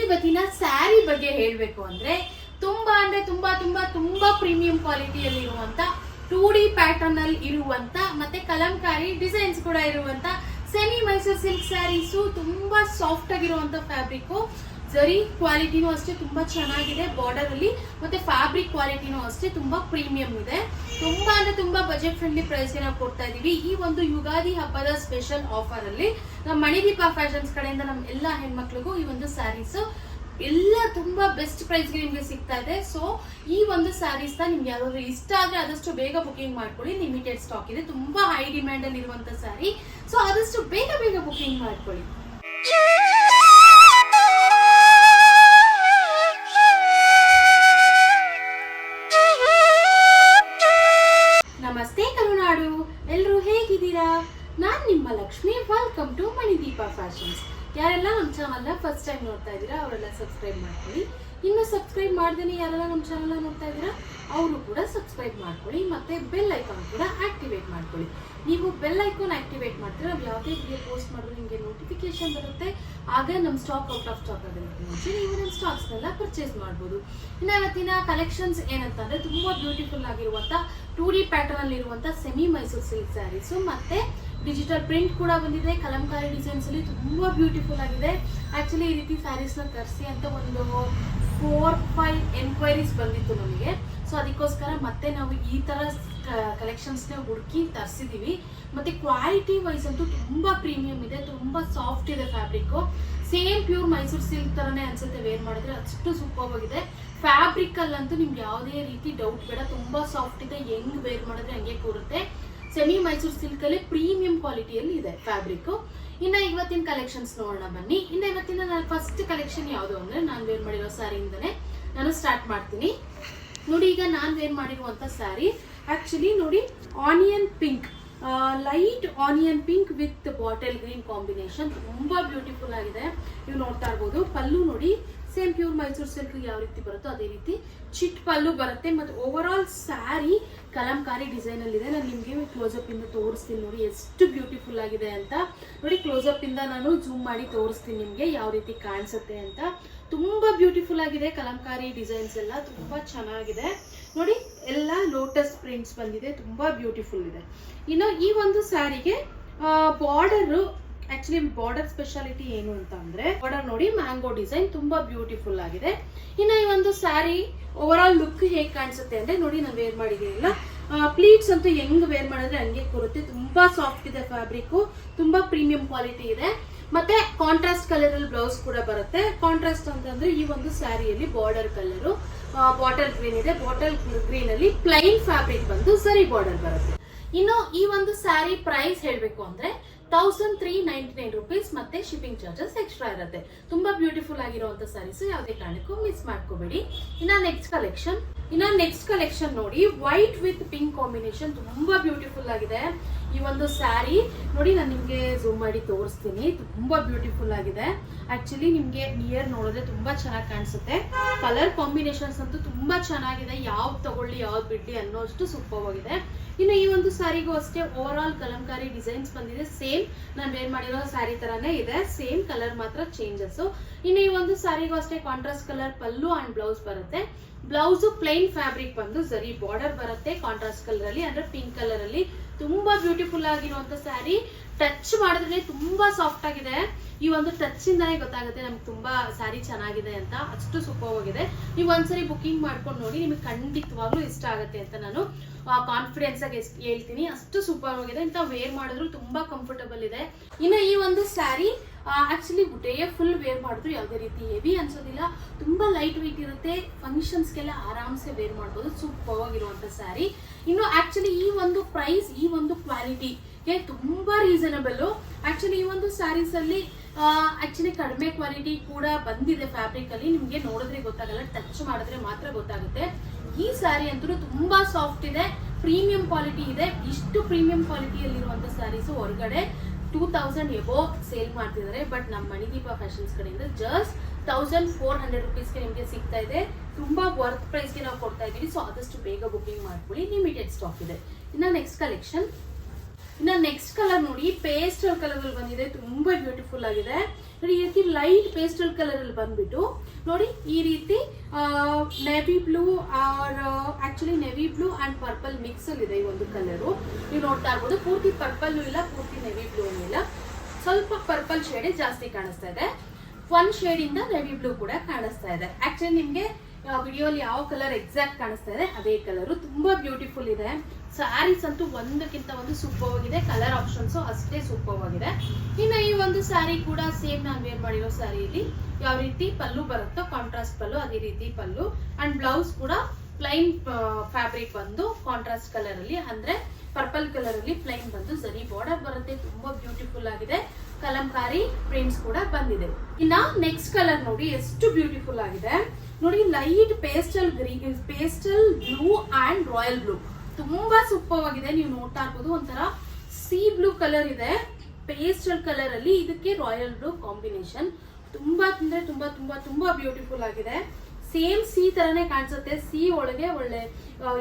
ಇವತ್ತಿನ ಸ್ಯಾರಿ ಬಗ್ಗೆ ಹೇಳಬೇಕು ಅಂದ್ರೆ ತುಂಬಾ ತುಂಬಾ ತುಂಬಾ ತುಂಬಾ ಪ್ರೀಮಿಯಂ ಕ್ವಾಲಿಟಿಯಲ್ಲಿ ಇರುವಂತ 2D ಪ್ಯಾಟರ್ನ್ ಅಲ್ಲಿ ಇರುವಂತ ಮತ್ತೆ ಕಲಂಕಾರಿ ಡಿಸೈನ್ಸ್ ಕೂಡ ಇರುವಂತ ಸೆಮಿ ಮೈಸೂರು ಸಿಲ್ಕ್ ಸ್ಯಾರೀಸು ತುಂಬಾ ಸಾಫ್ಟ್ ಆಗಿರುವಂತ ಫ್ಯಾಬ್ರಿಕ್. ಜರಿ ಕ್ವಾಲಿಟಿನೂ ಅಷ್ಟೇ ತುಂಬಾ ಚೆನ್ನಾಗಿದೆ ಬಾರ್ಡರ್ ಅಲ್ಲಿ, ಮತ್ತೆ ಫ್ಯಾಬ್ರಿಕ್ ಕ್ವಾಲಿಟಿನೂ ಅಷ್ಟೇ ತುಂಬಾ ಪ್ರೀಮಿಯಂ ಇದೆ. ತುಂಬಾ ತುಂಬಾ ಬಜೆಟ್ ಫ್ರೆಂಡ್ಲಿ ಪ್ರೈಸ್ ಗೆ ನಾವು ಕೊಡ್ತಾ ಇದೀವಿ. ಈ ಒಂದು ಯುಗಾದಿ ಹಬ್ಬದ ಸ್ಪೆಷಲ್ ಆಫರ್ ಅಲ್ಲಿ ನಮ್ಮ ಮಣಿದೀಪ ಫ್ಯಾಷನ್ಸ್ ಕಡೆಯಿಂದ ನಮ್ಮ ಎಲ್ಲಾ ಹೆಣ್ಮಕ್ಳಿಗೂ ಈ ಒಂದು ಸ್ಯಾರೀಸ್ ಎಲ್ಲ ತುಂಬಾ ಬೆಸ್ಟ್ ಪ್ರೈಸ್ ಗೆ ನಿಮ್ಗೆ ಸಿಗ್ತಾ ಇದೆ. ಸೊ ಈ ಒಂದು ಸ್ಯಾರೀಸ್ ನಿಮ್ಗೆ ಯಾವ್ದಾದ್ರು ಇಷ್ಟ ಆದ್ರೆ ಆದಷ್ಟು ಬೇಗ ಬುಕಿಂಗ್ ಮಾಡ್ಕೊಳ್ಳಿ. ಲಿಮಿಟೆಡ್ ಸ್ಟಾಕ್ ಇದೆ, ತುಂಬಾ ಹೈ ಡಿಮ್ಯಾಂಡ್ ಅಲ್ಲಿ ಇರುವಂತ ಸ್ಯಾರಿ. ಸೊ ಆದಷ್ಟು ಬೇಗ ಬುಕಿಂಗ್ ಮಾಡ್ಕೊಳ್ಳಿ. ನಮಸ್ತೆ ಕರುನಾಡು, ಎಲ್ರು ಹೇಗಿದ್ದೀರಾ? ನಾನ್ ನಿಮ್ಮ Lakshmi. Welcome to Manideepa fashions. ಯಾರೆಲ್ಲ ನಮ್ಮ ಚಾನಲ್ನ ಫಸ್ಟ್ ಟೈಮ್ ನೋಡ್ತಾ ಇದ್ದೀರಾ ಅವರೆಲ್ಲ ಸಬ್ಸ್ಕ್ರೈಬ್ ಮಾಡ್ಕೊಳ್ಳಿ. ಇನ್ನು ಸಬ್ಸ್ಕ್ರೈಬ್ ಮಾಡ್ದೇನೆ ಯಾರೆಲ್ಲ ನಮ್ಮ ಚಾನಲ್ನ ನೋಡ್ತಾ ಇದ್ದೀರಾ ಅವರು ಕೂಡ ಸಬ್ಸ್ಕ್ರೈಬ್ ಮಾಡ್ಕೊಳ್ಳಿ. ಮತ್ತೆ ಬೆಲ್ ಐಕಾನ್ ಕೂಡ ಆಕ್ಟಿವೇಟ್ ಮಾಡ್ಕೊಳ್ಳಿ. ನೀವು ಬೆಲ್ ಐಕಾನ್ ಆಕ್ಟಿವೇಟ್ ಮಾಡ್ತೀರಾ, ನಾವು ಯಾವುದೇ ವಿಡಿಯೋ ಪೋಸ್ಟ್ ಮಾಡಿದ್ರೆ ನಿಮಗೆ ನೋಟಿಫಿಕೇಶನ್ ಬರುತ್ತೆ. ಆಗ ನಮ್ಮ ಸ್ಟಾಕ್ ಔಟ್ ಆಫ್ ಸ್ಟಾಕ್ ಆಗೋದಕ್ಕೆ ಮುಂಚೆ ನೀವು ನಮ್ಮ ಸ್ಟಾಕ್ಸ್ನೆಲ್ಲ ಪರ್ಚೇಸ್ ಮಾಡ್ಬೋದು. ಇನ್ನು ಇವತ್ತಿನ ಕಲೆಕ್ಷನ್ಸ್ ಏನಂತಂದ್ರೆ ತುಂಬಾ ಬ್ಯೂಟಿಫುಲ್ ಆಗಿರುವಂತ 2D ಪ್ಯಾಟರ್ನ್ ಅಲ್ಲಿ ಇರುವಂತ ಸೆಮಿ ಮೈಸೂರು ಸಿಲ್ಕ್ ಸ್ಯಾರೀಸು ಮತ್ತೆ ಡಿಜಿಟಲ್ ಪ್ರಿಂಟ್ ಕೂಡ ಬಂದಿದೆ. ಕಲಂಕಾರಿ ಡಿಸೈನ್ಸ್ ಅಲ್ಲಿ ತುಂಬಾ ಬ್ಯೂಟಿಫುಲ್ ಆಗಿದೆ. ಆಕ್ಚುಲಿ ಈ ರೀತಿ ಸ್ಯಾರೀಸ್ ನ ತರಿಸಿ ಅಂತ ಒಂದು 4-5 ಎನ್ಕ್ವೈರೀಸ್ ಬಂದಿತ್ತು ನಮಗೆ. ಸೊ ಅದಕ್ಕೋಸ್ಕರ ಮತ್ತೆ ನಾವು ಈ ತರ ಕಲೆಕ್ಷನ್ಸ್ ನ ಹುಡುಕಿ ತರಿಸಿದೀವಿ. ಮತ್ತೆ ಕ್ವಾಲಿಟಿ ವೈಸ್ ಅಂತೂ ತುಂಬಾ ಪ್ರೀಮಿಯಂ ಇದೆ, ತುಂಬಾ ಸಾಫ್ಟ್ ಇದೆ fabric. Same pure Mysuru silk ತರನೇ ಅನ್ಸುತ್ತೆ ವೇರ್ ಮಾಡಿದ್ರೆ, ಅಷ್ಟು ಸೂಪರ್ ಆಗಿದೆ. ಫ್ಯಾಬ್ರಿಕ್ ಅಲ್ಲಂತೂ ನಿಮ್ಗೆ ಯಾವುದೇ ರೀತಿ ಡೌಟ್ ಬೇಡ, ತುಂಬಾ ಸಾಫ್ಟ್ ಇದೆ. ಹೆಂಗ್ ವೇರ್ ಮಾಡಿದ್ರೆ ಹಂಗೆ ಕೂರುತ್ತೆ. ಸೆಮಿ ಮೈಸೂರು ಸಿಲ್ಕ್ ಅಲ್ಲಿ ಪ್ರೀಮಿಯಂ ಕ್ವಾಲಿಟಿಯಲ್ಲಿ ಇದೆ ಫ್ಯಾಬ್ರಿಕ್. ಇನ್ನ ಇವತ್ತಿನ ಕಲೆಕ್ಷನ್ಸ್ ನೋಡೋಣ ಬನ್ನಿ. ಇನ್ನ ಇವತ್ತಿನ ನನ್ನ ಫಸ್ಟ್ ಕಲೆಕ್ಷನ್ ಯಾವುದು ಅಂದ್ರೆ ನಾನು ವೇರ್ ಮಾಡಿರೋ ಸ್ಯಾರಿಯಿಂದನೇ ನಾನು ಸ್ಟಾರ್ಟ್ ಮಾಡ್ತೀನಿ. ನೋಡಿ, ಈಗ ನಾನು ವೇರ್ ಮಾಡಿರುವಂತ ಸ್ಯಾರಿ ಆಕ್ಚುಲಿ ನೋಡಿ onion pink, light onion pink with bottle green combination ತುಂಬಾ ಬ್ಯೂಟಿಫುಲ್ ಆಗಿದೆ. ನೀವು ನೋಡ್ತಾ ಇರ್ಬೋದು. ಪಲ್ಲು ನೋಡಿ ಸೇಮ್ ಪ್ಯೂರ್ ಮೈಸೂರು ಸಿಲ್ಕ್ ಯಾವ ರೀತಿ ಬರುತ್ತೋ ಅದೇ ರೀತಿ ಚಿಟ್ ಪಲ್ಲು ಬರುತ್ತೆ. ಮತ್ತೆ over all sari Kalamkari design ಅಲ್ಲಿ ಇದೆ. ನಾನು ನಿಮ್ಗೆ ಕ್ಲೋಸ್ಅಪ್ ಇಂದ ತೋರಿಸ್ತೀನಿ ನೋಡಿ ಎಷ್ಟು ಬ್ಯೂಟಿಫುಲ್ ಆಗಿದೆ ಅಂತ. ನೋಡಿ, ಕ್ಲೋಸ್ಅಪ್ ಇಂದ ನಾನು ಜೂಮ್ ಮಾಡಿ ತೋರಿಸ್ತೀನಿ ನಿಮ್ಗೆ ಯಾವ ರೀತಿ ಕಾಣಿಸುತ್ತೆ ಅಂತ. ತುಂಬಾ ಬ್ಯೂಟಿಫುಲ್ ಆಗಿದೆ. ಕಲಂಕಾರಿ ಡಿಸೈನ್ಸ್ ಎಲ್ಲ ತುಂಬಾ ಚೆನ್ನಾಗಿದೆ. ನೋಡಿ, ಎಲ್ಲ ಲೋಟಸ್ ಪ್ರಿಂಟ್ಸ್ ಬಂದಿದೆ, ತುಂಬಾ ಬ್ಯೂಟಿಫುಲ್ ಇದೆ. ಇನ್ನು ಈ ಒಂದು ಸ್ಯಾರಿಗೆ ಬಾರ್ಡರ್, ಆಕ್ಚುಲಿ ಬಾರ್ಡರ್ ಸ್ಪೆಷಾಲಿಟಿ ಏನು ಅಂತ ಅಂದ್ರೆ ಬಾರ್ಡರ್ ನೋಡಿ ಮ್ಯಾಂಗೋ ಡಿಸೈನ್ ತುಂಬಾ ಬ್ಯೂಟಿಫುಲ್ ಆಗಿದೆ. ಇನ್ನು ಈ ಒಂದು ಸ್ಯಾರಿ ಓವರ್ ಆಲ್ ಲುಕ್ ಹೇಗೆ ಕಾಣಿಸುತ್ತೆ ಅಂದ್ರೆ ನೋಡಿ, ನಾನು ವೇರ್ ಮಾಡಿದೀನಿಲ್ಲ, ಪ್ಲೀಟ್ಸ್ ಅಂತೂ ಹೆಂಗ್ ವೇರ್ ಮಾಡಿದ್ರೆ ಹಂಗೆ ಕೂರುತ್ತೆ. ತುಂಬಾ ಸಾಫ್ಟ್ ಇದೆ ಫ್ಯಾಬ್ರಿಕ್, ತುಂಬಾ ಪ್ರೀಮಿಯಂ ಕ್ವಾಲಿಟಿ ಇದೆ. ಮತ್ತೆ ಕಾಂಟ್ರಾಸ್ಟ್ ಕಲರ್ ಅಲ್ಲಿ ಬ್ಲೌಸ್ ಕೂಡ ಬರುತ್ತೆ. ಕಾಂಟ್ರಾಸ್ಟ್ ಅಂತಂದ್ರೆ ಈ ಒಂದು ಸ್ಯಾರಿಯಲ್ಲಿ ಬಾರ್ಡರ್ ಕಲರ್ ಬಾಟಲ್ ಗ್ರೀನ್ ಇದೆ. ಬಾಟಲ್ ಗ್ರೀನ್ ಅಲ್ಲಿ ಪ್ಲೈನ್ ಫ್ಯಾಬ್ರಿಕ್ ಬಂದು ಸರಿ ಬಾರ್ಡರ್ ಬರುತ್ತೆ. ಇನ್ನು ಈ ಒಂದು ಸ್ಯಾರಿ ಪ್ರೈಸ್ ಹೇಳ್ಬೇಕು ಅಂದ್ರೆ 1399 ರುಪೀಸ್ ಮತ್ತೆ ಶಿಪ್ಪಿಂಗ್ ಚಾರ್ಜಸ್ ಎಕ್ಸ್ಟ್ರಾ ಇರುತ್ತೆ. ತುಂಬಾ ಬ್ಯೂಟಿಫುಲ್ ಆಗಿರುವಂತ ಸ್ಯಾರೀಸ್, ಯಾವುದೇ ಕಾರಣಕ್ಕೂ ಮಿಸ್ ಮಾಡ್ಕೋಬೇಡಿ. ಇನ್ನ ನೆಕ್ಸ್ಟ್ ಕಲೆಕ್ಷನ್ ನೋಡಿ, ವೈಟ್ ವಿತ್ ಪಿಂಕ್ ಕಾಂಬಿನೇಷನ್ ತುಂಬಾ ಬ್ಯೂಟಿಫುಲ್ ಆಗಿದೆ. ಈ ಒಂದು ಸ್ಯಾರಿ ನೋಡಿ, ನಾನು ನಿಮ್ಗೆ ಝೂಮ್ ಮಾಡಿ ತೋರಿಸ್ತೀನಿ. ತುಂಬಾ ಬ್ಯೂಟಿಫುಲ್ ಆಗಿದೆ. ಆಕ್ಚುಲಿ ನಿಮ್ಗೆ ನಿಯರ್ ನೋಡಿದ್ರೆ ತುಂಬಾ ಚೆನ್ನಾಗಿ ಕಾಣಿಸುತ್ತೆ. ಕಲರ್ ಕಾಂಬಿನೇಷನ್ಸ್ ಅಂತೂ ತುಂಬಾ ಚೆನ್ನಾಗಿದೆ. ಯಾವ್ದು ತಗೊಳ್ಳಿ ಯಾವ್ದು ಬಿಡ್ಲಿ ಅನ್ನೋಷ್ಟು ಸೂಪರ್ ಆಗಿದೆ. ಇನ್ನು ಈ ಒಂದು ಸ್ಯಾರಿಗೂ ಅಷ್ಟೇ ಓವರ್ ಆಲ್ ಕಲಂಕಾರಿ ಡಿಸೈನ್ಸ್ ಬಂದಿದೆ. ಸೇಮ್ ನಾನು ವೇರ್ ಮಾಡಿರೋ ಸ್ಯಾರಿ ತರಾನೇ ಇದೆ, ಸೇಮ್ ಕಲರ್ ಮಾತ್ರ ಚೇಂಜಸ್. ಇನ್ನು ಈ ಒಂದು ಸ್ಯಾರಿಗೂ ಅಷ್ಟೇ contrast colour pallu and blouse ಬರುತ್ತೆ. ಬ್ಲೌಸ್ ಪ್ಲೈನ್ ಫ್ಯಾಬ್ರಿಕ್ ಬಂದು ಸರಿ ಬಾರ್ಡರ್ ಬರುತ್ತೆ ಕಾಂಟ್ರಾಸ್ಟ್ ಕಲರ್ ಅಲ್ಲಿ, ಅಂದ್ರೆ ಪಿಂಕ್ ಕಲರ್ ಅಲ್ಲಿ. ತುಂಬಾ ಬ್ಯೂಟಿಫುಲ್ ಆಗಿರುವಂತ ಸ್ಯಾರಿ. ಟಚ್ ಮಾಡಿದ್ರೆ ತುಂಬಾ ಸಾಫ್ಟ್ ಆಗಿದೆ. ಈ ಒಂದು ಟಚ್ ಇಂದಾನೇ ಗೊತ್ತಾಗುತ್ತೆ ನಮ್ಗೆ ತುಂಬಾ ಸ್ಯಾರಿ ಚೆನ್ನಾಗಿದೆ ಅಂತ, ಅಷ್ಟು ಸೂಪರ್ ಆಗಿದೆ. ನೀವು ಒಂದ್ಸರಿ ಬುಕಿಂಗ್ ಮಾಡ್ಕೊಂಡು ನೋಡಿ, ನಿಮಗೆ ಖಂಡಿತವಾಗ್ಲೂ ಇಷ್ಟ ಆಗುತ್ತೆ ಅಂತ ನಾನು ಕಾನ್ಫಿಡೆನ್ಸ್ ಆಗಿ ಹೇಳ್ತೀನಿ. ಅಷ್ಟು ಸೂಪರ್ ಆಗಿದೆ ಅಂತ, ವೇರ್ ಮಾಡಿದ್ರು ತುಂಬಾ ಕಂಫರ್ಟಬಲ್ ಇದೆ. ಇನ್ನು ಈ ಒಂದು sari actually day full wear ಮಾಡಿದ್ರು ಯಾವುದೇ ರೀತಿ ಹೆವಿ ಅನ್ಸೋದಿಲ್ಲ. ತುಂಬಾ ಲೈಟ್ ವೆಯ್ಟ್ ಇರುತ್ತೆ. ಫಂಕ್ಷನ್ಸ್ಗೆಲ್ಲ ಆರಾಮ್ಸೆ ವೇರ್ ಮಾಡ್ಬೋದು. ಸೂಪರ್ ಆಗಿರುವಂತ ಸ್ಯಾರಿ. ಇನ್ನು ಆಕ್ಚುಲಿ ಈ ಒಂದು ಪ್ರೈಸ್, ಈ ಒಂದು ಕ್ವಾಲಿಟಿಗೆ ತುಂಬಾ ರೀಸನಬಲ್. ಆಕ್ಚುಲಿ ಈ ಒಂದು ಸ್ಯಾರೀಸ್ ಅಲ್ಲಿ ಆಕ್ಚುಲಿ ಕಡಿಮೆ ಕ್ವಾಲಿಟಿ ಕೂಡ ಬಂದಿದೆ ಫ್ಯಾಬ್ರಿಕ್ ಅಲ್ಲಿ. ನಿಮ್ಗೆ ನೋಡಿದ್ರೆ ಗೊತ್ತಾಗಲ್ಲ, ಟಚ್ ಮಾಡಿದ್ರೆ ಮಾತ್ರ ಗೊತ್ತಾಗುತ್ತೆ. ಈ ಸ್ಯಾರಿ ಅಂತೂ ತುಂಬಾ ಸಾಫ್ಟ್ ಇದೆ, ಪ್ರೀಮಿಯಂ ಕ್ವಾಲಿಟಿ ಇದೆ. ಇಷ್ಟು ಪ್ರೀಮಿಯಂ ಕ್ವಾಲಿಟಿಯಲ್ಲಿರುವಂತ ಸ್ಯಾರೀಸ್ ಹೊರಗಡೆ 2000 ಎಬೋ ಸೇಲ್ ಮಾಡ್ತಿದ್ದಾರೆ. ಬಟ್ ನಮ್ಮ ಮಣಿದೀಪ ಫ್ಯಾಷನ್ಸ್ ಕಡೆಯಿಂದ ಜಸ್ಟ್ 1400 ರುಪೀಸ್ಗೆ ನಿಮಗೆ ಸಿಗ್ತಾ ಇದೆ. ತುಂಬಾ ವರ್ತ್ ಪ್ರೈಸ್ಗೆ ನಾವು ಕೊಡ್ತಾ ಇದೀವಿ. ಸೊ ಆದಷ್ಟು ಬೇಗ ಬುಕಿಂಗ್ ಮಾಡ್ಕೊಳ್ಳಿ, ಲಿಮಿಟೆಡ್ ಸ್ಟಾಕ್ ಇದೆ. ಇನ್ನ ನೆಕ್ಸ್ಟ್ ಕಲೆಕ್ಷನ್ ಇನ್ನು ನೆಕ್ಸ್ಟ್ ಕಲರ್ ನೋಡಿ, ಪೇಸ್ಟಲ್ ಕಲರ್ ಅಲ್ಲಿ ಬಂದಿದೆ, ತುಂಬಾ ಬ್ಯೂಟಿಫುಲ್ ಆಗಿದೆ ನೋಡಿ. ಈ ರೀತಿ ಲೈಟ್ ಪೇಸ್ಟಲ್ ಕಲರ್ ಅಲ್ಲಿ ಬಂದ್ಬಿಟ್ಟು ನೋಡಿ, ಈ ರೀತಿ navy blue are actually navy blue and purple mix ಅಲ್ಲಿ ಇದೆ ಈ ಒಂದು ಕಲರು. ನೀವು ನೋಡ್ತಾ ಇರ್ಬೋದು, ಪೂರ್ತಿ ಪರ್ಪಲ್ ಇಲ್ಲ, ಪೂರ್ತಿ ನೆವಿ ಬ್ಲೂ ಇಲ್ಲ, ಸ್ವಲ್ಪ ಪರ್ಪಲ್ ಶೇಡ್ ಜಾಸ್ತಿ ಕಾಣಿಸ್ತಾ ಇದೆ. ಒಂದ್ ಶೇಡ್ ಇಂದ ನೆವಿ ಬ್ಲೂ ಕೂಡ ಕಾಣಿಸ್ತಾ ಇದೆ. ಆಕ್ಚುಲಿ ನಿಮ್ಗೆ ವಿಡಿಯೋಲಿ ಯಾವ ಕಲರ್ ಎಕ್ಸಾಕ್ಟ್ ಕಾಣಿಸ್ತಾ ಇದೆ ಅದೇ ಕಲರು. ತುಂಬಾ ಬ್ಯೂಟಿಫುಲ್ ಇದೆ. ಸ್ಯಾರೀಸ್ ಅಂತೂ ಒಂದಕ್ಕಿಂತ ಒಂದು ಸೂಪರ್ ಆಗಿದೆ, ಕಲರ್ ಆಪ್ಷನ್ಸ್ ಅಷ್ಟೇ ಸೂಪರ್ ಆಗಿದೆ. ಇನ್ನು ಈ ಒಂದು ಸ್ಯಾರಿ ಕೂಡ ಸೇಮ್ ನಾನು ವೇರ್ ಮಾಡಿರೋ ಸ್ಯಾರಿಯಲ್ಲಿ ಯಾವ ರೀತಿ ಪಲ್ಲು ಬರುತ್ತೋ ಕಾಂಟ್ರಾಸ್ಟ್ ಪಲ್ಲು, ಅದೇ ರೀತಿ ಪಲ್ಲು ಅಂಡ್ ಬ್ಲೌಸ್ ಕೂಡ ಪ್ಲೈನ್ ಫ್ಯಾಬ್ರಿಕ್ ಬಂದು ಕಾಂಟ್ರಾಸ್ಟ್ ಕಲರ್ ಅಲ್ಲಿ ಅಂದ್ರೆ ಪರ್ಪಲ್ ಕಲರ್ ಅಲ್ಲಿ ಪ್ಲೈನ್ ಬಂದು ಜರಿ ಬಾರ್ಡರ್ ಬರುತ್ತೆ. ತುಂಬಾ ಬ್ಯೂಟಿಫುಲ್ ಆಗಿದೆ. ಕಲಂಕಾರಿ ಪ್ರಿಂಟ್ಸ್ ಕೂಡ ಬಂದಿದೆ. ಇನ್ನ ನೆಕ್ಸ್ಟ್ ಕಲರ್ ನೋಡಿ, ಎಷ್ಟು ಬ್ಯೂಟಿಫುಲ್ ಆಗಿದೆ ನೋಡಿ. Light pastel green, pastel blue and royal blue, ತುಂಬಾ ಸೂಪರ್ ಆಗಿದೆ. ನೀವು ನೋಡ್ತಾ ಇರ್ಬೋದು, ಒಂಥರ ಸಿ ಬ್ಲೂ ಕಲರ್ ಇದೆ ಪೇಸ್ಟಲ್ ಕಲರ್ ಅಲ್ಲಿ, ಇದಕ್ಕೆ ರಾಯಲ್ ಬ್ಲೂ ಕಾಂಬಿನೇಷನ್. ತುಂಬಾ ಅಂದ್ರೆ ತುಂಬಾ ತುಂಬಾ ತುಂಬಾ ಬ್ಯೂಟಿಫುಲ್ ಆಗಿದೆ. ಸೇಮ್ ಸಿ ತರನೇ ಕಾಣಿಸುತ್ತೆ. ಸಿ ಒಳಗೆ ಒಳ್ಳೆ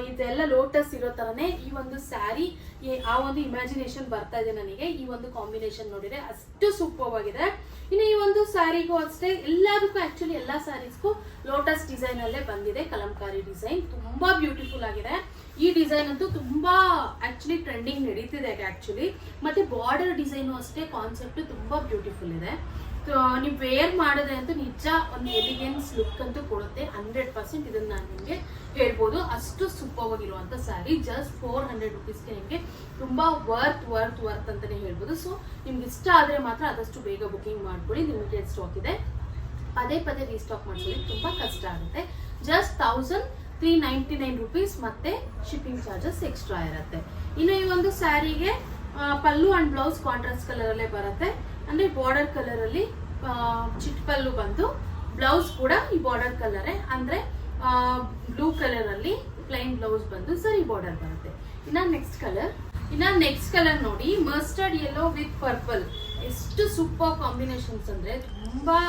ಇದೆಲ್ಲ ಲೋಟಸ್ ಇರೋ ತರನೇ ಈ ಒಂದು ಸ್ಯಾರಿ, ಆ ಒಂದು ಇಮ್ಯಾಜಿನೇಷನ್ ಬರ್ತಾ ಇದೆ ನನಗೆ. ಈ ಒಂದು ಕಾಂಬಿನೇಷನ್ ನೋಡಿದ್ರೆ ಅಷ್ಟು ಸೂಪರ್ ಆಗಿದೆ. ಇನ್ನು ಈ ಒಂದು ಸ್ಯಾರಿಗೂ ಅಷ್ಟೇ, ಎಲ್ಲದಕ್ಕೂ ಆಕ್ಚುಲಿ ಎಲ್ಲಾ ಸ್ಯಾರೀಸ್ಗೂ ಲೋಟಸ್ ಡಿಸೈನ್ ಅಲ್ಲೇ ಬಂದಿದೆ, ಕಲಂಕಾರಿ ಡಿಸೈನ್. ತುಂಬಾ ಬ್ಯೂಟಿಫುಲ್ ಆಗಿದೆ. ಈ ಡಿಸೈನ್ ಅಂತೂ ತುಂಬಾ ಆಕ್ಚುಲಿ ಟ್ರೆಂಡಿಂಗ್ ನಡೀತಿದೆ ಆಕ್ಚುಲಿ. ಮತ್ತೆ ಬಾರ್ಡರ್ ಡಿಸೈನು ಅಷ್ಟೇ, ಕಾನ್ಸೆಪ್ಟ್ ತುಂಬಾ ಬ್ಯೂಟಿಫುಲ್ ಇದೆ. ನೀವು ವೇರ್ ಮಾಡಿದ್ರೆ ಅಂತೂ ನಿಜ ಒಂದು ಎಲಿಗೆನ್ಸ್ ಲುಕ್ ಅಂತೂ ಕೊಡುತ್ತೆ. 100% ಇದನ್ನ ನಾನು ನಿಮಗೆ ಹೇಳ್ಬೋದು. ಅಷ್ಟು ಸೂಪರ್ ಆಗಿರುವಂತ ಸ್ಯಾರಿ. ಜಸ್ಟ್ 400 ರುಪೀಸ್ಗೆ ನಿಮಗೆ ತುಂಬಾ ವರ್ತ್ ಅಂತಾನೆ ಹೇಳ್ಬೋದು. ಸೊ ನಿಮ್ಗೆ ಇಷ್ಟ ಆದ್ರೆ ಮಾತ್ರ ಆದಷ್ಟು ಬೇಗ ಬುಕಿಂಗ್ ಮಾಡ್ಕೊಳ್ಳಿ. ಲಿಮಿಟೆಡ್ ಸ್ಟಾಕ್ ಇದೆ, ಪದೇ ಪದೇ ರೀಸ್ಟಾಕ್ ಮಾಡ್ಕೊಳ್ಳಿ ತುಂಬಾ ಕಷ್ಟ ಆಗುತ್ತೆ. ಜಸ್ಟ್ 1399 ರುಪೀಸ್ ಮತ್ತೆ ಶಿಪ್ಪಿಂಗ್ ಚಾರ್ಜಸ್ ಎಕ್ಸ್ಟ್ರಾ ಇರುತ್ತೆ. ಇನ್ನು ಈ ಒಂದು ಸ್ಯಾರಿಗೆ ಪಲ್ಲು ಅಂಡ್ ಬ್ಲೌಸ್ ಕಾಂಟ್ರಾಸ್ಟ್ ಕಲರ್ ಅಲ್ಲೇ ಬರುತ್ತೆ. ಅಂದ್ರೆ ಬಾರ್ಡರ್ ಕಲರ್ ಅಲ್ಲಿ ಚಿಟ್ ಪಲ್ಲು ಬಂದು, ಬ್ಲೌಸ್ ಕೂಡ ಈ ಬಾರ್ಡರ್ ಕಲರ್ ಅಂದ್ರೆ ಬ್ಲೂ ಕಲರ್ ಅಲ್ಲಿ ಪ್ಲೈನ್ ಬ್ಲೌಸ್ ಬಂದು ಸರಿ ಬಾರ್ಡರ್ ಬರುತ್ತೆ. ಇನ್ನ ನೆಕ್ಸ್ಟ್ ಕಲರ್ ನೋಡಿ, ಮಸ್ಟರ್ಡ್ ಯೆಲ್ಲೋ ವಿತ್ ಪರ್ಪಲ್. ಎಷ್ಟು ಸೂಪರ್ ಕಾಂಬಿನೇಷನ್ಸ್ ಅಂದ್ರೆ ತುಂಬಾ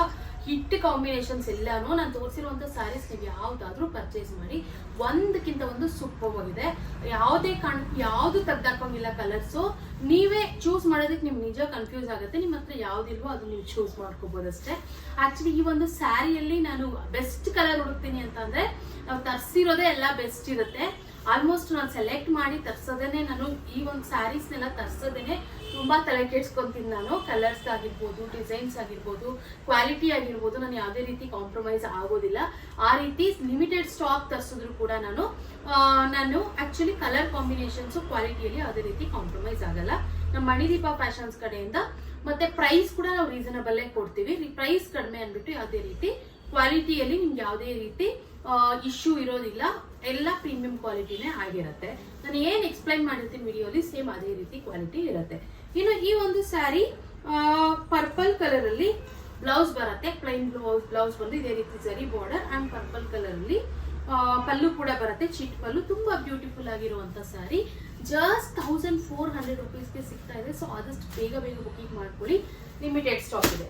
ಹಿಟ್ ಕಾಂಬಿನೇಷನ್ಸ್. ಎಲ್ಲಾನು ನಾನು ತೋರಿಸಿರುವಂತ ಸ್ಯಾರೀಸ್ ನೀವು ಯಾವ್ದಾದ್ರು ಪರ್ಚೇಸ್ ಮಾಡಿ, ಒಂದಕ್ಕಿಂತ ಒಂದು ಸೂಪರ್ ಆಗಿದೆ. ಯಾವ್ದು ತೆಗ್ದಾಕೊಂಗಿಲ್ಲ ಕಲರ್ಸು. ನೀವೇ ಚೂಸ್ ಮಾಡೋದಕ್ಕೆ ನಿಮ್ಗೆ ನಿಜ ಕನ್ಫ್ಯೂಸ್ ಆಗುತ್ತೆ. ನಿಮ್ಮ ಹತ್ರ ಯಾವ್ದಿಲ್ವೋ ಅದು ನೀವು ಚೂಸ್ ಮಾಡ್ಕೋಬಹುದು ಅಷ್ಟೇ. ಆಕ್ಚುಲಿ ಈ ಒಂದು ಸ್ಯಾರಿಯಲ್ಲಿ ನಾನು ಬೆಸ್ಟ್ ಕಲರ್ ಹುಡುಕ್ತೀನಿ ಅಂತ ಅಂದ್ರೆ, ನಾವು ತರಿಸಿರೋದೇ ಎಲ್ಲ ಬೆಸ್ಟ್ ಇರುತ್ತೆ. ಆಲ್ಮೋಸ್ಟ್ ನಾನು ಸೆಲೆಕ್ಟ್ ಮಾಡಿ ತರ್ಸೋದೇನೆ, ನಾನು ಈ ಒಂದು ಸ್ಯಾರೀಸ್ನೆಲ್ಲ ತರ್ಸೋದೇನೆ ತುಂಬಾ ತಲೆ ಕೆಡ್ಸ್ಕೊಂತೀನಿ ನಾನು. ಕಲರ್ಸ್ ಆಗಿರ್ಬೋದು, ಡಿಸೈನ್ಸ್ ಆಗಿರ್ಬೋದು, ಕ್ವಾಲಿಟಿ ಆಗಿರ್ಬೋದು, ನಾನು ಯಾವುದೇ ರೀತಿ ಕಾಂಪ್ರಮೈಸ್ ಆಗೋದಿಲ್ಲ. ಆ ರೀತಿ ಲಿಮಿಟೆಡ್ ಸ್ಟಾಕ್ ತರಿಸಿದ್ರು ಕೂಡ ನಾನು ಆಕ್ಚುಲಿ ಕಲರ್ ಕಾಂಬಿನೇಷನ್ಸ್ ಕ್ವಾಲಿಟಿಯಲ್ಲಿ ಯಾವುದೇ ರೀತಿ ಕಾಂಪ್ರಮೈಸ್ ಆಗಲ್ಲ ನಮ್ಮ ಮಣಿದೀಪ ಫ್ಯಾಷನ್ಸ್ ಕಡೆಯಿಂದ. ಮತ್ತೆ ಪ್ರೈಸ್ ಕೂಡ ನಾವು ರೀಸನಬಲ್ ಕೊಡ್ತೀವಿ. ಪ್ರೈಸ್ ಕಡಿಮೆ ಅಂದ್ಬಿಟ್ಟು ಯಾವುದೇ ರೀತಿ ಕ್ವಾಲಿಟಿಯಲ್ಲಿ ನಿಮ್ಗೆ ಯಾವುದೇ ರೀತಿ ಇಶ್ಯೂ ಇರೋದಿಲ್ಲ. ಎಲ್ಲ ಪ್ರೀಮಿಯಂ ಕ್ವಾಲಿಟಿನೇ ಆಗಿರುತ್ತೆ. ನಾನು ಏನ್ ಎಕ್ಸ್ಪ್ಲೈನ್ ಮಾಡಿರ್ತೀನಿ ವಿಡಿಯೋಲಿ ಸೇಮ್ ಅದೇ ರೀತಿ ಕ್ವಾಲಿಟಿ ಇರುತ್ತೆ. ಇನ್ನು ಈ ಒಂದು ಸ್ಯಾರಿ ಪರ್ಪಲ್ ಕಲರ್ ಅಲ್ಲಿ ಬ್ಲೌಸ್ ಬರುತ್ತೆ. ಪ್ಲೈನ್ ಬ್ಲೌಸ್ ಬಂದು ಇದೇ ರೀತಿ ಜರಿ ಬಾರ್ಡರ್ ಅಂಡ್ ಪರ್ಪಲ್ ಕಲರ್ ಅಲ್ಲಿ ಪಲ್ಲು ಕೂಡ ಬರುತ್ತೆ, ಚಿಟ್ ಪಲ್ಲು. ತುಂಬಾ ಬ್ಯೂಟಿಫುಲ್ ಆಗಿರುವಂತ ಸ್ಯಾರಿ. ಜಸ್ಟ್ 1400 ರುಪೀಸ್ಗೆ ಸಿಗ್ತಾ ಇದೆ. ಸೊ ಆದಷ್ಟು ಬೇಗ ಬುಕಿಂಗ್ ಮಾಡ್ಕೊಳ್ಳಿ, ಲಿಮಿಟೆಡ್ ಸ್ಟಾಕ್ ಇದೆ.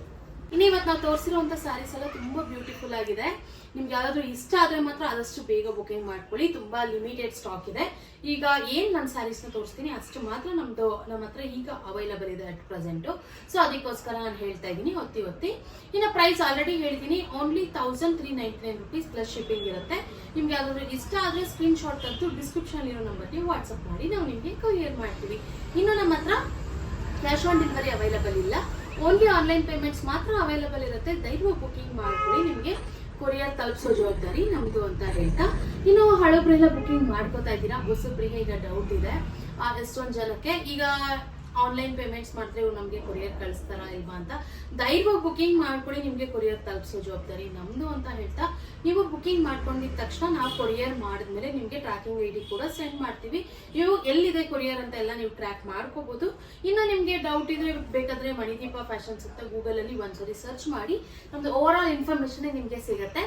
ಇನ್ನು ಇವತ್ತು ನಾವು ತೋರಿಸಿರುವಂತ ಸ್ಯಾರೀಸ್ ಎಲ್ಲ ತುಂಬಾ ಬ್ಯೂಟಿಫುಲ್ ಆಗಿದೆ. ನಿಮ್ಗೆ ಯಾವ್ದಾದ್ರು ಇಷ್ಟ ಆದ್ರೆ ಮಾತ್ರ ಆದಷ್ಟು ಬೇಗ ಬುಕಿಂಗ್ ಮಾಡ್ಕೊಳ್ಳಿ. ತುಂಬಾ ಲಿಮಿಟೆಡ್ ಸ್ಟಾಕ್ ಇದೆ. ಈಗ ಏನ್ ನಾನು ಸ್ಯಾರೀಸ್ ನ ತೋರಿಸ್ತೀನಿ ಅಷ್ಟು ಮಾತ್ರ ನಮ್ಮ ಹತ್ರ ಈಗ ಅವೈಲಬಲ್ ಇದೆ ಅಟ್ ಪ್ರೆಸೆಂಟ್. ಸೊ ಅದಕ್ಕೋಸ್ಕರ ನಾನು ಹೇಳ್ತಾ ಇದ್ದೀನಿ ಒತ್ತಿ. ಇನ್ನು ಪ್ರೈಸ್ ಆಲ್ರೆಡಿ ಹೇಳಿದೀನಿ, ಓನ್ಲಿ 1399 ರುಪೀಸ್ ಪ್ಲಸ್ ಶಿಪ್ಪಿಂಗ್ ಇರುತ್ತೆ. ನಿಮ್ಗೆ ಯಾವ್ದಾದ್ರು ಇಷ್ಟ ಆದ್ರೆ ಸ್ಕ್ರೀನ್ ಶಾಟ್ ತೆಗೆದು ಡಿಸ್ಕ್ರಿಪ್ಷನ್ ಇರೋ ನಂಬರ್ಗೆ ವಾಟ್ಸ್ಆಪ್ ಮಾಡಿ ನಾವು ನಿಮ್ಗೆ ಕೊರಿಯರ್ ಮಾಡ್ತೀವಿ. ಇನ್ನು ನಮ್ಮ ಹತ್ರ ಕ್ಯಾಶ್ ಆನ್ ಡೆಲಿವರಿ ಅವೈಲಬಲ್ ಇಲ್ಲ, ಓನ್ಲಿ ಆನ್ಲೈನ್ ಪೇಮೆಂಟ್ಸ್ ಮಾತ್ರ ಅವೈಲಬಲ್ ಇರುತ್ತೆ. ದಯವಿಟ್ಟು ಬುಕಿಂಗ್ ಮಾಡ್ಕೊಳ್ಳಿ, ನಿಮಗೆ ಕೊರಿಯರ್ ತಲುಪಿಸೋ ಜವಾಬ್ದಾರಿ ನಮ್ದು ಅಂತ ಹೇಳ್ತಾ, ಇನ್ನು ಹಳಬ್ರೆಲ್ಲ ಬುಕಿಂಗ್ ಮಾಡ್ಕೋತಾ ಇದ್ದೀರಾ. ಹೊಸಬ್ರಿಗೆ ಈಗ ಡೌಟ್ ಇದೆ, ಎಷ್ಟೊಂದು ಜನಕ್ಕೆ ಈಗ ಆನ್ಲೈನ್ ಪೇಮೆಂಟ್ಸ್ ಮಾಡಿದ್ರೆ ಇವ್ರು ನಮಗೆ ಕೊರಿಯರ್ ಕಳಿಸ್ತಾರಾ ಇಲ್ವಾ ಅಂತ. ದಯವಿಟ್ಟು ಬುಕಿಂಗ್ ಮಾಡ್ಕೊಳ್ಳಿ, ನಿಮಗೆ ಕೊರಿಯರ್ ತಲುಪಿಸೋ ಜವಾಬ್ದಾರಿ ನಮ್ದು ಅಂತ ಹೇಳ್ತಾ, ನೀವು ಬುಕಿಂಗ್ ಮಾಡ್ಕೊಂಡಿದ ತಕ್ಷಣ ನಾವು ಕೊರಿಯರ್ ಮಾಡಿದ್ಮೇಲೆ ನಿಮಗೆ ಟ್ರ್ಯಾಕಿಂಗ್ ಐಡಿ ಕೂಡ ಸೆಂಡ್ ಮಾಡ್ತೀವಿ. ನೀವು ಎಲ್ಲಿದೆ ಕೊರಿಯರ್ ಅಂತ ಎಲ್ಲ ನೀವು ಟ್ರ್ಯಾಕ್ ಮಾಡ್ಕೋಬಹುದು. ಇನ್ನು ನಿಮಗೆ ಡೌಟ್ ಇದ್ರೆ ಬೇಕಾದ್ರೆ ಮಣಿದೀಪ ಫ್ಯಾಷನ್ಸ್ ಅಂತ ಗೂಗಲ್ ಅಲ್ಲಿ ಒಂದ್ಸರಿ ಸರ್ಚ್ ಮಾಡಿ, ನಮ್ದು ಓವರ್ ಆಲ್ ಇನ್ಫಾರ್ಮೇಶನ್ ನಿಮ್ಗೆ ಸಿಗುತ್ತೆ.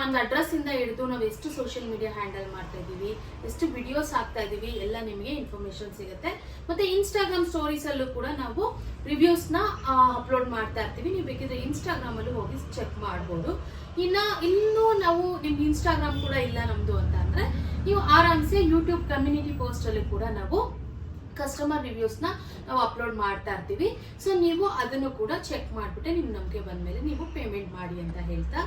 ನಮ್ದು ಅಡ್ರೆಸ್ ಇಂದ ಹಿಡಿದು ನಾವು ಎಷ್ಟು ಸೋಷಿಯಲ್ ಮೀಡಿಯಾ ಹ್ಯಾಂಡಲ್ ಮಾಡ್ತಾ ಇದೀವಿ, ಎಷ್ಟು ವಿಡಿಯೋಸ್ ಹಾಕ್ತಾ ಇದೀವಿ ಎಲ್ಲ ನಿಮಗೆ ಇನ್ಫಾರ್ಮೇಶನ್ ಸಿಗುತ್ತೆ. ಮತ್ತೆ ಇನ್ಸ್ಟಾಗ್ರಾಮ್ ಸ್ಟೋರೀಸ್ ಅಲ್ಲೂ ಕೂಡ ನಾವು ರಿವ್ಯೂಸ್ ನ ಅಪ್ಲೋಡ್ ಮಾಡ್ತಾ ಇರ್ತೀವಿ. ನೀವು ಬೇಕಿದ್ರೆ ಇನ್ಸ್ಟಾಗ್ರಾಮ್ ಅಲ್ಲೂ ಹೋಗಿ ಚೆಕ್ ಮಾಡಬಹುದು. ಇನ್ನೂ ನಾವು ನಿಮ್ಗೆ ಇನ್ಸ್ಟಾಗ್ರಾಮ್ ಕೂಡ ಇಲ್ಲ ನಮ್ದು ಅಂತ ಅಂದ್ರೆ, ನೀವು ಆರಾಮ್ಸೆ ಯೂಟ್ಯೂಬ್ ಕಮ್ಯುನಿಟಿ ಪೋಸ್ಟ್ ಅಲ್ಲಿ ಕೂಡ ನಾವು ಕಸ್ಟಮರ್ ರಿವ್ಯೂಸ್ನ ನಾವು ಅಪ್ಲೋಡ್ ಮಾಡ್ತಾ ಇರ್ತೀವಿ. ಸೊ ನೀವು ಅದನ್ನು ಕೂಡ ಚೆಕ್ ಮಾಡಿಬಿಟ್ಟೆ ನಿಮ್ಮ ನಂಬಿಕೆ ಬಂದಮೇಲೆ ನೀವು ಪೇಮೆಂಟ್ ಮಾಡಿ ಅಂತ ಹೇಳ್ತಾ,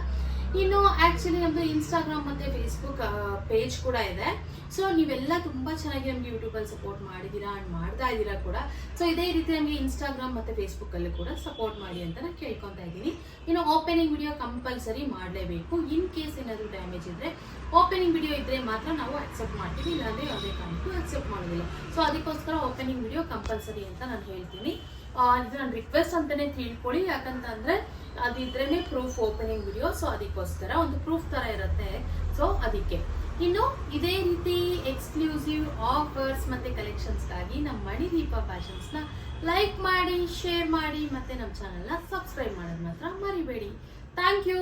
ಇನ್ನು ಆ್ಯಕ್ಚುಲಿ ನಮ್ಮದು ಇನ್ಸ್ಟಾಗ್ರಾಮ್ ಮತ್ತು ಫೇಸ್ಬುಕ್ ಪೇಜ್ ಕೂಡ ಇದೆ. ಸೊ ನೀವೆಲ್ಲ ತುಂಬ ಚೆನ್ನಾಗಿ ನಮಗೆ ಯೂಟ್ಯೂಬಲ್ಲಿ ಸಪೋರ್ಟ್ ಮಾಡಿದ್ದೀರಾ ಆ್ಯಂಡ್ ಮಾಡ್ತಾ ಇದ್ದೀರಾ ಕೂಡ. ಸೊ ಇದೇ ರೀತಿ ನಮಗೆ ಇನ್ಸ್ಟಾಗ್ರಾಮ್ ಮತ್ತು ಫೇಸ್ಬುಕ್ಕಲ್ಲೂ ಕೂಡ ಸಪೋರ್ಟ್ ಮಾಡಿ ಅಂತ ನಾನು ಕೇಳ್ಕೊತಾ ಇದ್ದೀನಿ. ಇನ್ನು ಓಪನಿಂಗ್ ವಿಡಿಯೋ ಕಂಪಲ್ಸರಿ ಮಾಡಲೇಬೇಕು. ಇನ್ ಕೇಸ್ ಏನಾದರೂ ಡ್ಯಾಮೇಜ್ ಇದ್ದರೆ ಓಪನಿಂಗ್ ವಿಡಿಯೋ ಇದ್ದರೆ ಮಾತ್ರ ನಾವು ಅಕ್ಸೆಪ್ಟ್ ಮಾಡ್ತೀವಿ, ಇಲ್ಲಾಂದರೆ ಯಾವುದೇ ಕಾರಣಕ್ಕೂ ಅಕ್ಸೆಪ್ಟ್ ಮಾಡೋದಿಲ್ಲ. ಸೊ ಅದಕ್ಕೋಸ್ಕರ ಓಪನಿಂಗ್ ವಿಡಿಯೋ ಕಂಪಲ್ಸರಿ ಅಂತ ನಾನು ಹೇಳ್ತೀನಿ. ಇದು ನನ್ನ ರಿಕ್ವೆಸ್ಟ್ ಅಂತಲೇ ತಿಳ್ಕೊಳ್ಳಿ, ಯಾಕಂತಂದರೆ ಅದಿದ್ರೇ ಪ್ರೂಫ್ ಓಪನಿಂಗ್ ವಿಡಿಯೋ. ಸೊ ಅದಕ್ಕೋಸ್ಕರ ಒಂದು ಪ್ರೂಫ್ ಥರ ಇರುತ್ತೆ. ಸೊ ಅದಕ್ಕೆ ಇನ್ನು ಇದೇ ರೀತಿ ಎಕ್ಸ್ಕ್ಲೂಸಿವ್ ಆಫರ್ಸ್ ಮತ್ತು ಕಲೆಕ್ಷನ್ಸ್ಗಾಗಿ ನಮ್ಮ ಮಣಿದೀಪ ಫ್ಯಾಷನ್ಸ್ನ ಲೈಕ್ ಮಾಡಿ, ಶೇರ್ ಮಾಡಿ, ಮತ್ತು ನಮ್ಮ ಚಾನಲ್ನ ಸಬ್ಸ್ಕ್ರೈಬ್ ಮಾಡೋದು ಮಾತ್ರ ಮರಿಬೇಡಿ. Thank you.